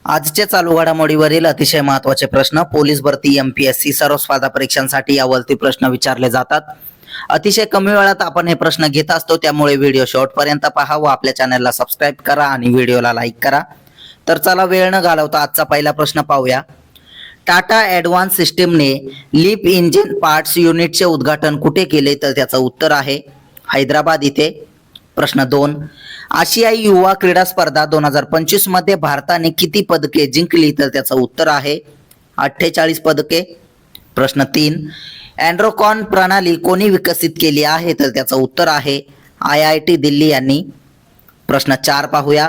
आजच्या चालू घडामोडीवरील अतिशय महत्त्वाचे प्रश्न पोलीस भरती एमपीएससी सर्व स्पर्धा परीक्षांसाठी यावरती प्रश्न विचारले जातात। अतिशय कमी वेळात आपण हे प्रश्न घेत असतो, त्यामुळे व्हिडिओ शेवटपर्यंत पहा व आपल्या चॅनलला सबस्क्राईब करा आणि व्हिडिओला लाईक करा। तर चला वेळ न घालवता आजचा पहिला प्रश्न पाहूया। टाटा ॲडव्हान्स सिस्टीमने लीप इंजिन पार्ट्स युनिटचे उद्घाटन कुठे केले? तर त्याचं उत्तर आहे हैदराबाद इथे। प्रश्न 2, आशियाई युवा क्रीडा स्पर्धा 2025 मध्ये भारताने किती पदके जिंकली? तर त्याचं उत्तर आहे 48 पदके। प्रश्न 3, अँड्रोकॉन प्रणाली कोणी विकसित केली आहे? तर त्याचं उत्तर आहे IIT दिल्ली यांनी। प्रश्न 4 पाहूया।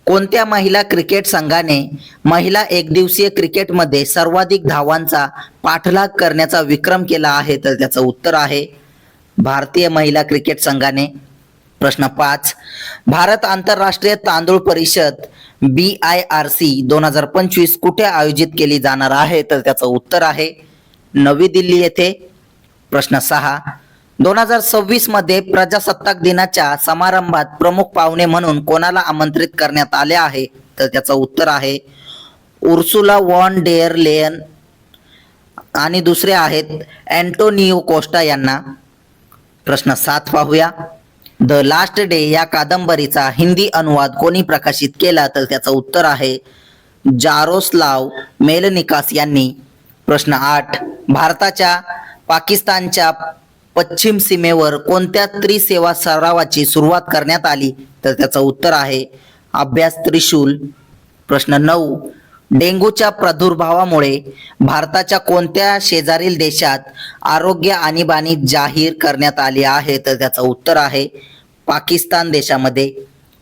कोणत्या महिला क्रिकेट संघाने महिला एकदिवसीय क्रिकेटमध्ये सर्वाधिक धावांचा पाठलाग करण्याचा विक्रम केला आहे? तर त्याचं उत्तर आहे भारतीय महिला क्रिकेट संघाने। प्रश्न 5, भारत आंतरराष्ट्रीय तांदूळ परिषद BIRC 2025 कुठे आयोजित केली जाणार आहे? तर त्याचं उत्तर आहे नवी दिल्ली येथे। प्रश्न 6, 2026 मध्ये प्रजासत्ताक दिनाच्या समारंभात प्रमुख पाहुणे म्हणून कोणाला आमंत्रित करण्यात आले आहे? तर त्याचं उत्तर आहे उर्सुला वॉन डेअर लेयन आणि दुसरे आहेत अँटोनियो कोस्टा यांना। प्रश्न 7 पाहूया। द लास्ट डे या कादंबरीचा हिंदी अनुवाद कोणी प्रकाशित केला? तर त्याचं उत्तर आहे जारोस्लाव मेलनिकास यांनी। प्रश्न 8, भारताच्या पाकिस्तानच्या पश्चिम सीमेवर कोणत्या त्रिसेवा सरावाची सुरुवात करण्यात आली? तर त्याचं उत्तर आहे अभ्यास त्रिशूल। प्रश्न 9, डेंग्यूच्या प्रादुर्भावामुळे भारताच्या कोणत्या शेजारील देशात आरोग्य आणीबाणी जाहीर करण्यात आली आहे? तर त्याचं उत्तर आहे पाकिस्तान देशामध्ये।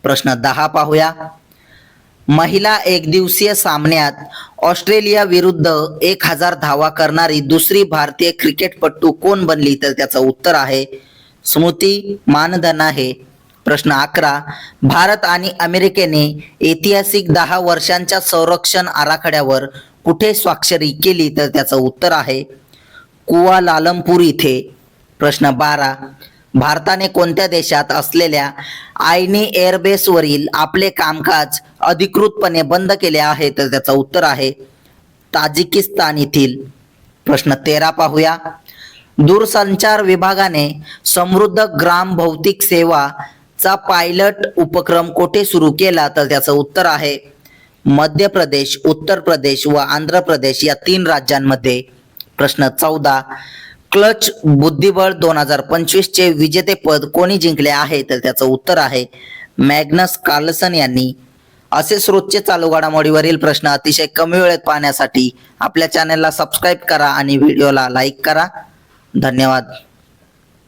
प्रश्न 10 पाहूया। महिला एकदिवसीय सामन्यात ऑस्ट्रेलिया विरुद्ध 1000 धावा करणारी दुसरी भारतीय क्रिकेटपटू कोण बनली? तर त्याचं उत्तर आहे स्मृती मानधना हे। प्रश्न 11, भारत आणि अमेरिकेने ऐतिहासिक 10 वर्षांच्या संरक्षण आराखड्यावर कुठे स्वाक्षरी केली? तर त्याचं उत्तर आहे कुआलालंपूर इथे। प्रश्न 12, भारताने कोणत्या देशात असलेल्या आयनी एअरबेसवरील आपले कामकाज अधिकृतपणे बंद केले आहे? तर त्याचं उत्तर आहे ताजिकिस्तान येथील। प्रश्न 13 पाहूया। दूरसंचार विभागाने समृद्ध ग्राम भौतिक सेवा चा पायलट उपक्रम कोठे सुरू केला? तर त्याचं उत्तर आहे मध्य प्रदेश, उत्तर प्रदेश व आंध्र प्रदेश या 3 राज्यांमध्ये। प्रश्न 14, क्लच बुद्धिबळ 2025 चे विजेतेपद कोणी जिंकले आहे? तर त्याचं उत्तर आहे मॅग्नस कार्लसन यांनी। असेच रोजचे चालू घडामोडीवरील प्रश्न अतिशय कमी वेळेत पाहण्यासाठी आपल्या चॅनलला सबस्क्राईब करा आणि व्हिडिओला लाईक करा। धन्यवाद।